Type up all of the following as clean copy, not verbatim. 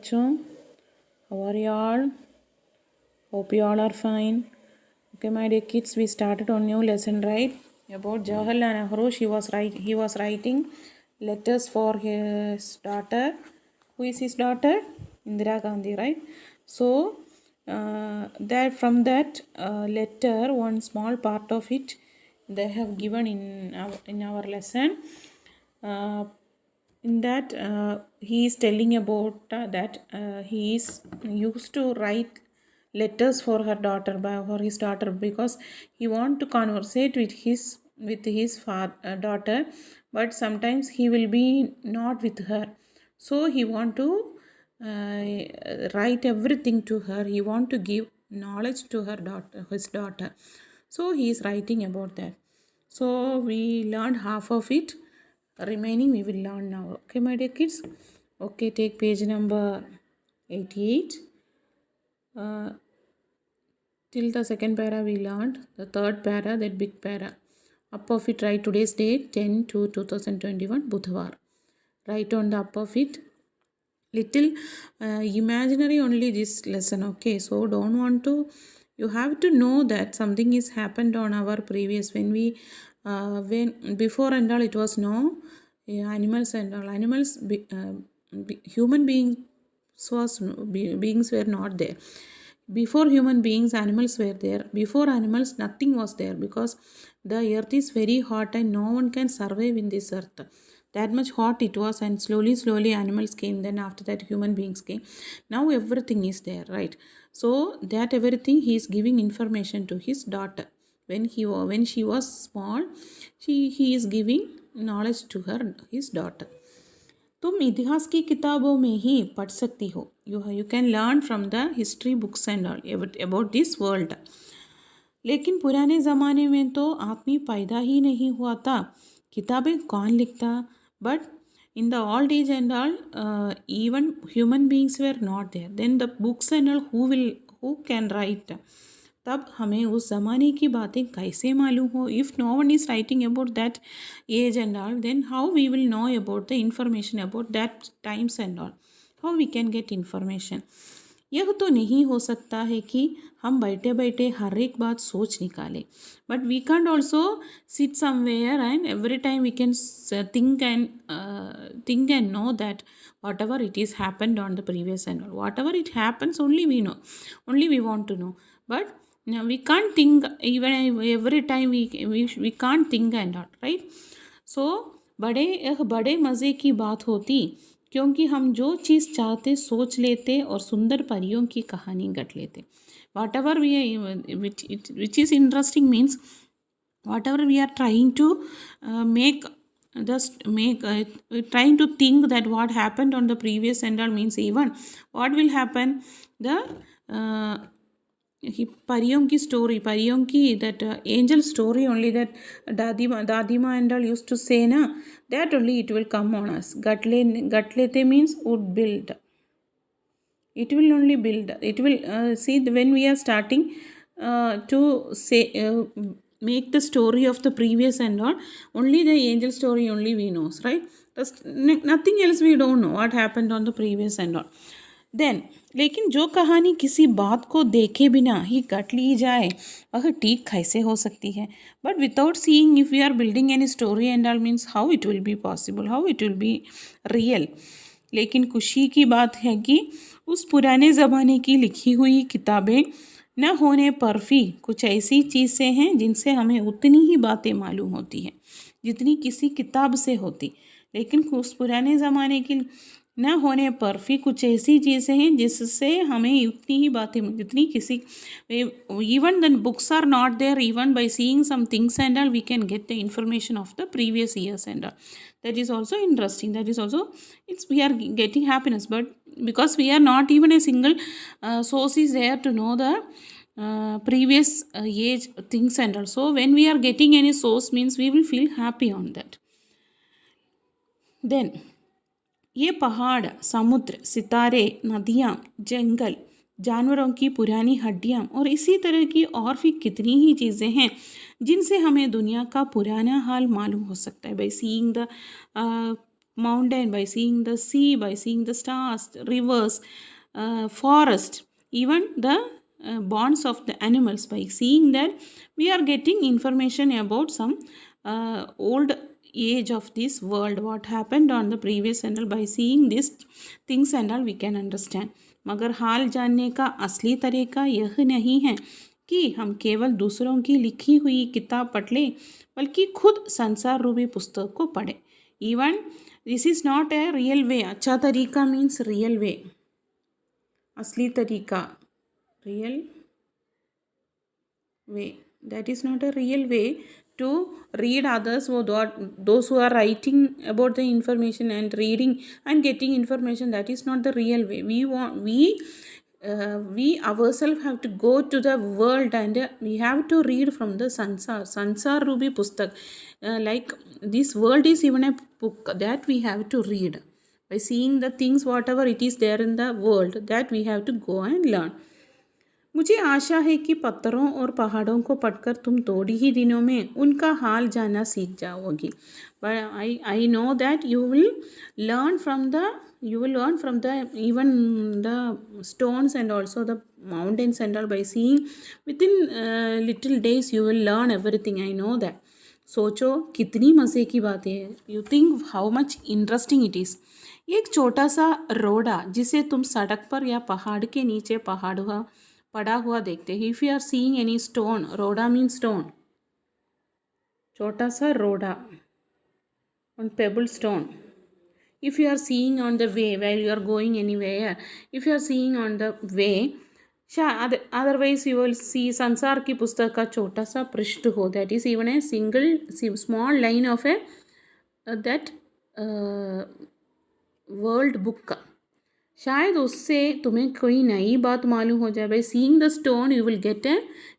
बच्चों, how are you all? Hope you all are fine. Okay, my dear kids, we started on new lesson, right? About Jawaharlal Nehru. He was writing letters for his daughter. Who is his daughter? Indira Gandhi, right? So that from that letter, one small part of it they have given in our lesson. In that he is telling about that he is used to write letters for her daughter for his daughter because he want to conversate with his daughter, but sometimes he will be not with her, so he want to write everything to her. He want to give knowledge to his daughter, so he is writing about that. So we learned half of it, remaining we will learn now. Okay, my dear kids. Okay, take page number 88. Till the second para we learned. The third para, that big para. Up of it write today's date 10/2/2021 Budhavar. Write on the up of it. Little imaginary only this lesson. Okay, so don't want to, you have to know that something is happened on our previous when when before and all it was no animals and all animals human beings were not there. Before human beings animals were there. Before animals nothing was there, because the earth is very hot and no one can survive in this earth. That much hot it was, and slowly animals came, then after that human beings came. Now everything is there, right? So that everything he is giving information to his daughter. When she was small, he is giving knowledge to his daughter. तुम इतिहास की किताबों में ही पढ़ सकती हो. You can learn from the history books and all about this world. लेकिन पुराने ज़माने में तो आदमी पैदा ही नहीं हुआ था, किताबें कौन लिखता? But in the old age and all, even human beings were not there. Then the books and all, who can write? तब हमें उस ज़माने की बातें कैसे मालूम हो? If no one is writing about that age and all, then how we will know about the information about that times and all? How we can get information? यह तो नहीं हो सकता है कि हम बैठे बैठे हर एक बात सोच निकालें. But we can also sit somewhere and every time we can think and know that whatever it is happened on the previous and all, whatever it happens, only we know, only we want to know. But we can't think even every time, we can't think and all, right? So बड़े मज़े की बात होती, क्योंकि हम जो चीज़ चाहते सोच लेते और सुंदर परियों की कहानी गढ़ लेते. Whatever which is interesting means whatever we are trying to trying to think that what happened on the previous and all, means even what will happen, the परियों की story, परियों की that angel story only, that dadima and all used to say na, that only it will come on us. Gatlete means would build. It will only build. It will see when we are starting to say make the story of the previous and all, only the angel story only we knows, right? Nothing else we don't know what happened on the previous and all. Then लेकिन जो कहानी किसी बात को देखे बिना ही cut ली जाए, वह ठीक कैसे हो सकती है? But without seeing if we are building any story and all, means how it will be possible, how it will be real. लेकिन खुशी की बात है कि उस पुराने ज़माने की लिखी हुई किताबें न होने पर भी कुछ ऐसी चीज़ें हैं जिनसे हमें उतनी ही बातें मालूम होती हैं जितनी किसी किताब से होती. लेकिन उस पुराने ज़माने की न होने पर भी कुछ ऐसी चीज़ें हैं जिससे हमें उतनी ही बातें जितनी किसी, even the books are not there, even by seeing some things and all we can get the information of the previous years and all. That is also interesting. That is also, we are getting happiness, but because we are not even a single source is there to know the previous age things and all. So when we are getting any source, means we will feel happy on that. Then ये पहाड़, समुद्र, सितारे, नदियाँ, जंगल, जानवरों की पुरानी हड्डियाँ और इसी तरह की और भी कितनी ही चीज़ें हैं जिनसे हमें दुनिया का पुराना हाल मालूम हो सकता है. By seeing the mountain, by seeing the sea, by seeing the stars, rivers, forest, even the bonds of the animals. By seeing that, we are getting information about some old age of this world, what happened on the previous and all. By seeing these things and all, we can understand. मगर हाल जानने का असली तरीका यह नहीं है कि हम केवल दूसरों की लिखी हुई किताब पढ़ लें, बल्कि खुद संसार रूपी पुस्तक को पढ़ें. Even this is not a real way. अच्छा तरीका मीन्स रियल वे, असली तरीका, real way. That is not a real way to read others, or those who are writing about the information and reading and getting information. That is not the real way. We ourselves have to go to the world, and we have to read from the sansar rubi pustak. Like this world is even a book that we have to read. By seeing the things whatever it is there in the world, that we have to go and learn. मुझे आशा है कि पत्थरों और पहाड़ों को पढ़कर तुम थोड़ी ही दिनों में उनका हाल जानना सीख जाओगी. But I know that you will learn from the even the stones and also the mountains and all. By seeing within little days you will learn everything. I know that. सोचो कितनी मज़े की बात है. You think how much interesting it is. एक छोटा सा रोड़ा जिसे तुम सड़क पर या पहाड़ के नीचे पड़ा हुआ देखते हैं. If you are seeing any stone, रोड़ा मीन स्टोन, छोटा सा रोड़ा, on pebble stone. If you are seeing on the way while you are going anywhere, if you are seeing on the way, otherwise you will see संसार की पुस्तक का छोटा सा पृष्ठ हो. that is even a single small line of a that world book. शायद उससे तुम्हें कोई नई बात मालूम हो जाए. By seeing the stone you will get a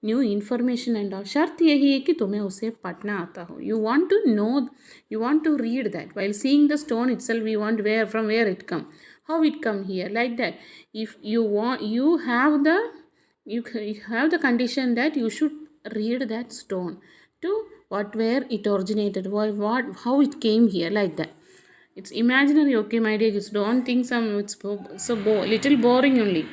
new information and all. शर्त यही है कि तुम्हें उसे पढ़ना आता हो. You want to know, you want to read that. While seeing the stone itself we want where from where it come, how it come here, like that. If you have the condition that you should read that stone to where it originated, how it came here, like that. It's imaginary, okay, my dear kids. Don't think it's little boring only.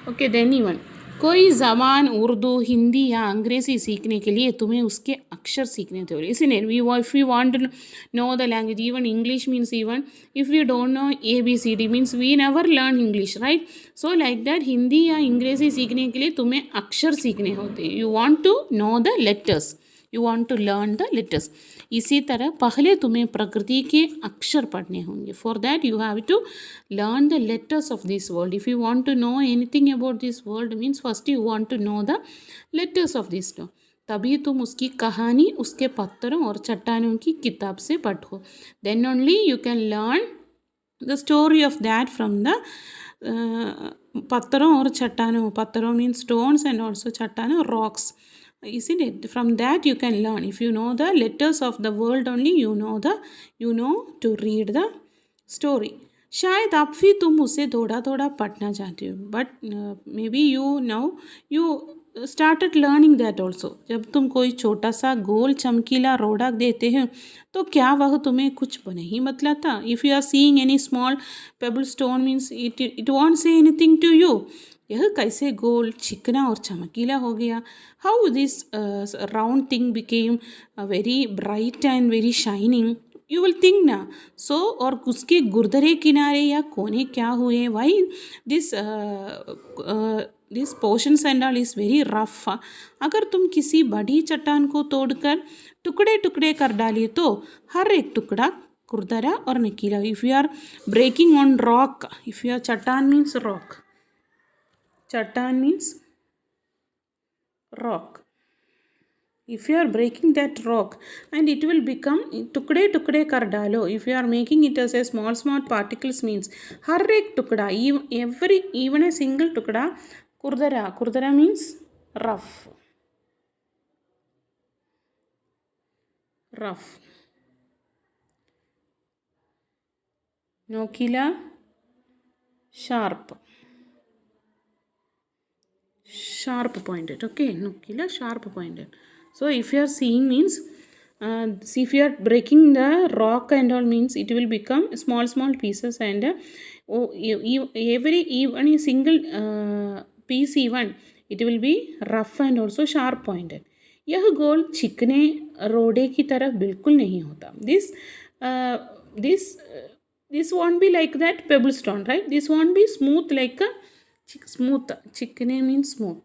Okay, then even कोई ज़बान उर्दू, हिंदी या अंग्रेज़ी सीखने के लिए तुम्हें उसके अक्षर सीखने थे. इसलिए if we want to know the language, even English means, even if we don't know ABCD means we never learn English, right? So like that, Hindi या अंग्रेज़ी सीखने के लिए तुम्हें अक्षर सीखने होते हैं. You want to know the letters. You want to learn the letters. इसी तरह पहले तुम्हें प्रकृति के अक्षर पढ़ने होंगे. For that you have to learn the letters of this world. If you want to know anything about this world means first you want to know the letters of this world. तभी तुम उसकी कहानी उसके पत्थरों और चट्टानों की किताब से पढ़ो. Then only you can learn the story of that from the पत्थरों और चट्टानों. पत्थरों means stones and also चट्टानों rocks. Isn't it? From that you can learn. If you know the letters of the world only, you know to read the story. शायद अब भी तुम उसे थोड़ा थोड़ा पढ़ना चाहते हो. But may be you started learning that also. जब तुम कोई छोटा सा गोल चमकीला रोड़ा देते हो तो क्या वह तुम्हें कुछ नहीं बतलाता. If you are seeing any small pebble stone means it won't say anything to you. यह कैसे गोल, चिकना और चमकीला हो गया. How this round thing became very bright and very shining. You will think ना. सो और उसके गुरदरे किनारे या कोने क्या हुए. Why this portions and all is very rough. अगर तुम किसी बड़ी चट्टान को तोड़कर टुकड़े टुकड़े कर डालिए तो हर एक टुकड़ा खुरदरा और नुकीला. If you are breaking on rock, if you are चट्टान means rock. Chattan means rock. If you are breaking that rock and it will become टुकड़े टुकड़े कर डालो. If you are making it as a small particles means हर एक टुकड़ा, even a single टुकड़ा खुरदरा means rough. नोकीला sharp pointed. Okay, nukila sharp pointed. So if you are seeing means if you are breaking the rock and all means it will become small pieces and every even a single piece even it will be rough and also sharp pointed. यह गोल चिकने रोडे की तरफ बिल्कुल नहीं होता. This won't be like that pebble stone, right? This won't be smooth like a smooth. Chickene means smooth.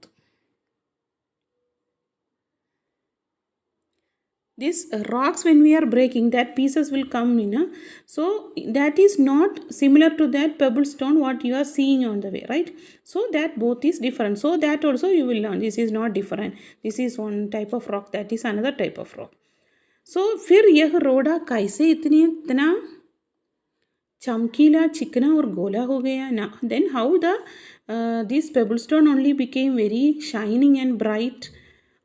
These rocks when we are breaking that pieces will come in, so that is not similar to that pebble stone what you are seeing on the way, right? So that both is different, so that also you will learn this is not different, this is one type of rock, that is another type of rock. So फिर यह रोड़ा कैसे इतना चमकीला चिकना और गोला हो गया ना. Then how the this pebble stone only became very shining and bright.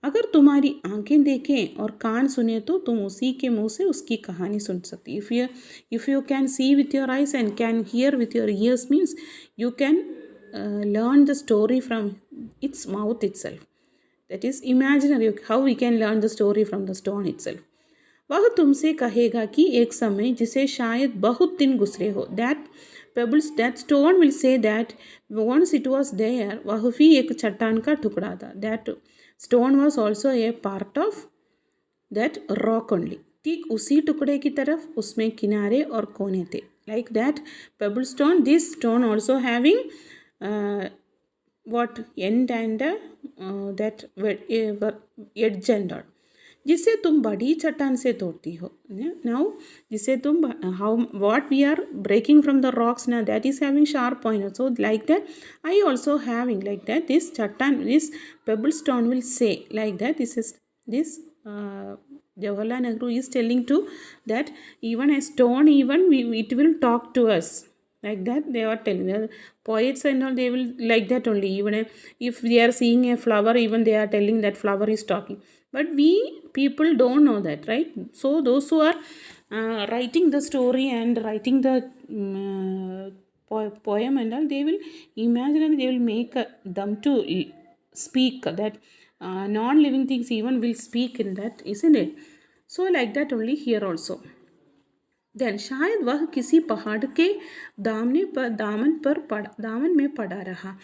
अगर तुम्हारी आंखें देखें और कान सुने तो तुम उसी के मुंह से उसकी कहानी सुन सकती. If you can see with your eyes and can hear with your ears means you can learn the story from its mouth itself. That is imaginary how we can learn the story from the stone itself. वह तुमसे कहेगा कि एक समय जिसे शायद बहुत दिन गुजरे हो. That stone will say that once it was there, वह भी एक चट्टान का टुकड़ा था. That stone was also a part of that rock only. ठीक उसी टुकड़े की तरफ उसमें किनारे और कोने थे. Like that pebble stone, this stone also having what end and that edge and all. जिसे तुम बड़ी चट्टान से तोड़ती हो. Now जिसे तुम how what we are breaking from the rocks now that is having sharp point. So like that I also having like that this chattan, this pebble stone will say like that. This Jawaharlal Nehru is telling to that even a stone even it will talk to us. Like that they are telling, the poets and all they will like that only. Even if they are seeing a flower, even they are telling that flower is talking. But we people don't know that, right? So those who are writing the story and writing the poem and all, they will imagine and they will make them to speak that non-living things even will speak in that, isn't it? So like that only here also. Then शायद वह किसी पहाड़ के दामन में पड़ा रहा.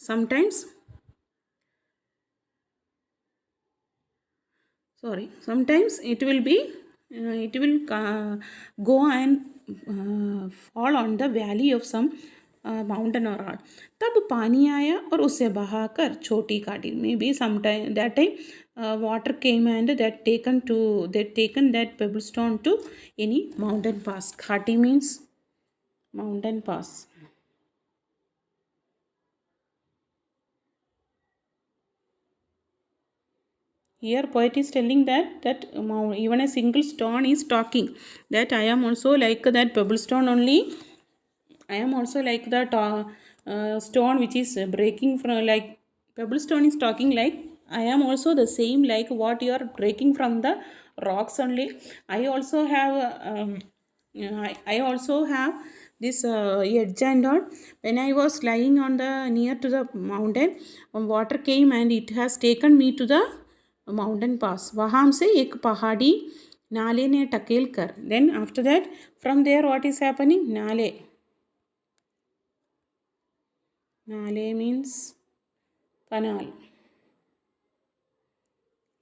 Sometimes it will go and fall on the valley of some mountain or rock. तब पानी आया और उसे बहाकर छोटी घाटी में भी sometime that time water came and that taken that pebble stone to any mountain pass. Ghati means mountain pass. Here poet is telling that even a single stone is talking, that I am also like that pebble stone only. I am also like that stone which is breaking from, like pebble stone is talking like I am also the same like what you are breaking from the rocks only. I also have I also have this edge and all. When I was lying on the near to the mountain, water came and it has taken me to the mountain pass. वहाँ से एक पहाड़ी नाले ने टकेल कर. Then after that from there what is happening? Nale means canal.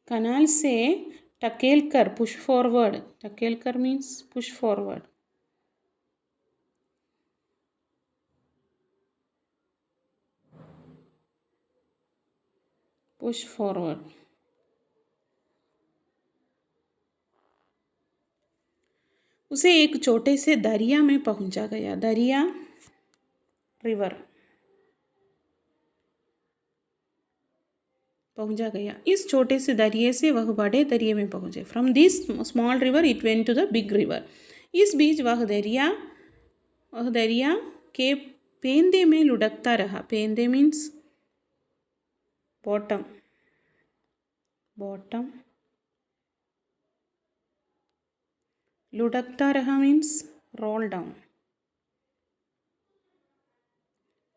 Canal से टकेल कर push forward. टकेल कर means push forward. Push forward. उसे एक छोटे से दरिया में पहुंचा गया. दरिया रिवर पहुंचा गया. इस छोटे से दरिए से वह बड़े दरिए में पहुंचे. From this small river it went to the big river. इस बीच वह दरिया के पेंदे में लुढ़कता रहा. पेंदे मीन्स बॉटम. लुढ़कता रहा means roll down.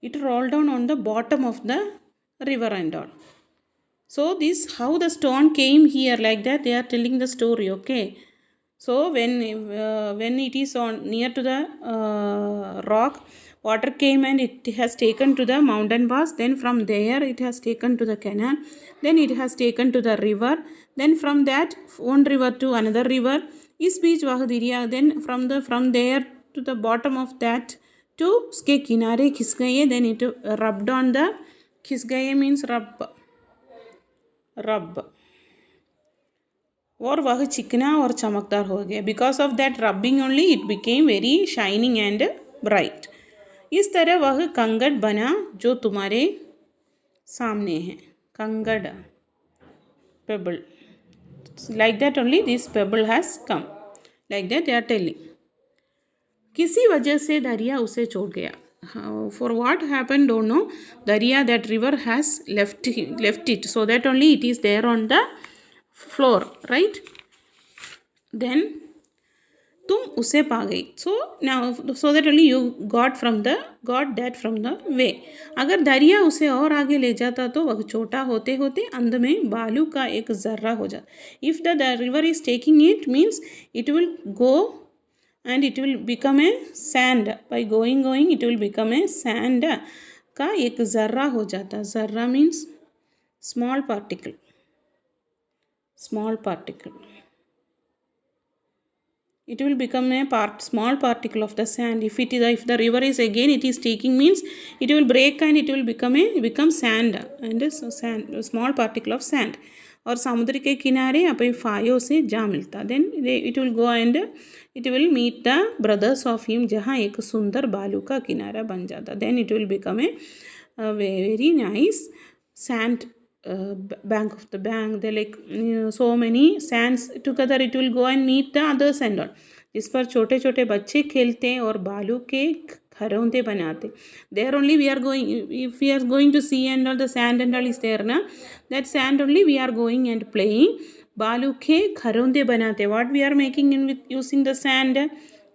It rolled down on the bottom of the river and all. So this how the stone came here, like that they are telling the story. Okay. So when it is on near to the rock, water came and it has taken to the mountain pass. Then from there it has taken to the canal. Then it has taken to the river. Then from that one river to another river. Is beach Vahadiriya. Then from there to the bottom of that to uske kinare खिस then it rubbed on the खिस means rub और वह चिकना और चमकदार हो गया. Because of that rubbing only it became very shining and bright. इस तरह वह कंगड़ बना जो तुम्हारे सामने है. कंगड़ pebble, like that only this pebble has come, like that they are telling. किसी वजह से दरिया उसे छोड़ गया. For what happened don't know. Dariya, that river has left it, so that only it is there on the floor, right? Then तुम उसे पा गई. So now so that only you got that from the way. अगर दरिया उसे और आगे ले जाता तो वह छोटा होते होते अंत में बालू का एक जर्रा हो जाता. If the river is taking it means it will go and it will become a sand. By going it will become a sand का एक जर्रा हो जाता. जर्रा means small particle. It will become a small particle of the sand. If the river is again it is taking means it will break and it will become sand and a small particle of sand. और समुद्र के किनारे अपने फायों से जा मिलता. Then it will go and it will meet the brothers of him जहाँ एक सुंदर बालू का किनारा बन जाता. Then it will become a very nice sand bank of the bank. They like so many sands together it will go and meet the other sand on. जिस पर छोटे छोटे बच्चे खेलते हैं और बालू के घरौंदे बनाते. There only we are going, if we are going to see and all the sand and all is there na, that sand only we are going and playing. बालू के घरौंदे बनाते. What we are making in with using the sand?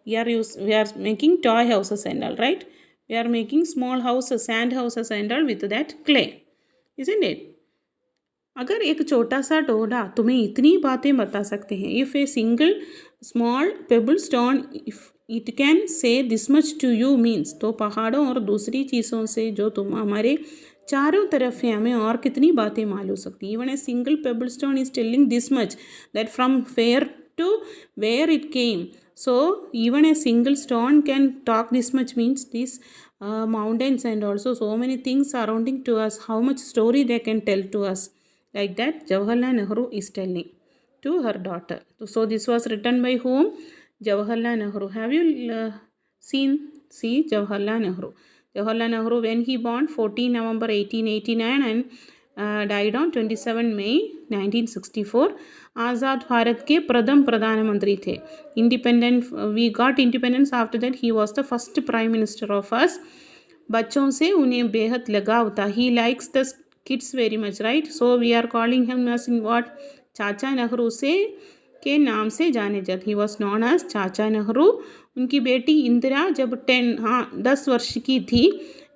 We are making toy houses and all, right? We are making small houses, sand houses and all with that clay, isn't it? अगर एक छोटा सा टोडा तुम्हें इतनी बातें बता सकते हैं. If a single small pebble stone if it can say this much to you means, तो पहाड़ों और दूसरी चीज़ों से जो तुम हमारे चारों तरफ है हमें और कितनी बातें मालूम हो सकती. Even a single pebble stone is telling this much that from where to where it came. So even a single stone can talk this much means these mountains and also so many things surrounding to us, how much story they can tell to us. Like that Jawaharlal Nehru is telling to her daughter. So this was written by whom? Jawaharlal Nehru. Have you see Jawaharlal Nehru. Jawaharlal Nehru, when he born 14 November 1889 and died on 27 May 1964. आज़ाद भारत के प्रथम प्रधानमंत्री थे. Independent we got independence after that he was the first prime minister of us. बच्चों से उन्हें बेहद लगाव था. He likes the kids very much, right? So we are calling him as in what? चाचा नेहरू से के नाम से जाने जाते. ही वॉज नॉन एज चाचा नेहरू. उनकी बेटी इंदिरा जब 10 वर्ष की थी,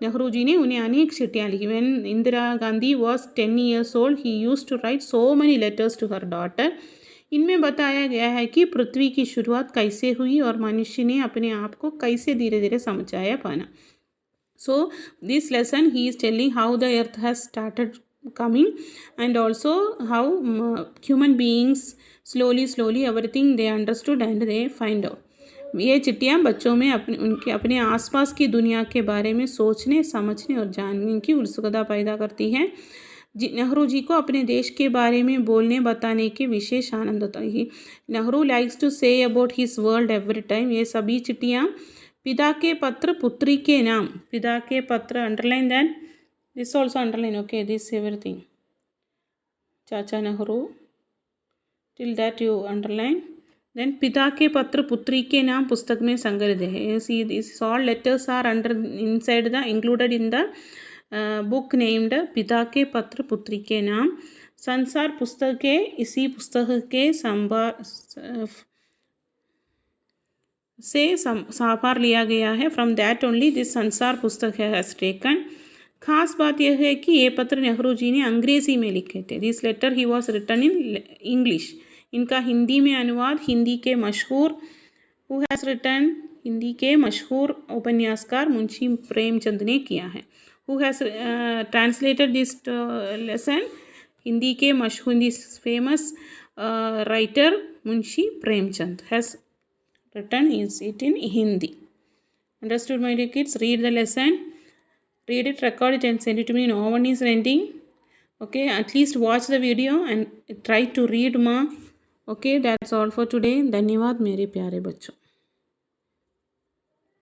नेहरू जी ने उन्हें अनेक चिट्ठियाँ लिखी. When Indira Gandhi was 10 years old, he used to write so many letters to her daughter. इनमें बताया गया है कि पृथ्वी की शुरुआत कैसे हुई और मनुष्य ने अपने आप को कैसे धीरे धीरे समझाया पाना. So this lesson he is telling how the earth has started coming and also how human beings slowly everything they understood and they find out. ये चिट्ठियाँ बच्चों में अपने आसपास की दुनिया के बारे में सोचने, समझने और जानने की उत्सुकता पैदा करती हैं. नेहरू जी को अपने देश के बारे में बोलने बताने के विशेष आनंद होता है. Nehru likes to say about his world every time. ये सभी चिट्ठियाँ पिता के पत्र पुत्री के नाम. पिता के पत्र underline, then this also underline. Okay, this everything चाचा Nehru till that you underline. Then पिता के पत्र पुत्री के नाम पुस्तक में संग्रहित है. See this all letters are under inside the included in the book named पिता के पत्र पुत्री के नाम. संसार पुस्तक के इसी पुस्तक के से साकार लिया गया है. फ्रॉम दैट ओनली दिस संसार पुस्तक हैज टेकन. खास बात यह है कि ये पत्र नेहरू जी ने अंग्रेज़ी में लिखे थे. This letter he was written in English. इनका हिंदी में अनुवाद हिंदी के मशहूर हु हैज़ रिटन हिंदी के मशहूर उपन्यासकार मुंशी प्रेमचंद ने किया है. Who has translated this lesson Hindi के मशहूर this famous writer Munshi Premchand has written is it in Hindi. Understood, my dear kids? Read the lesson, read it, record it and send it to me. No one is renting. Okay, at least watch the video and try to read ma. Okay, that's all for today. धन्यवाद मेरे प्यारे बच्चों.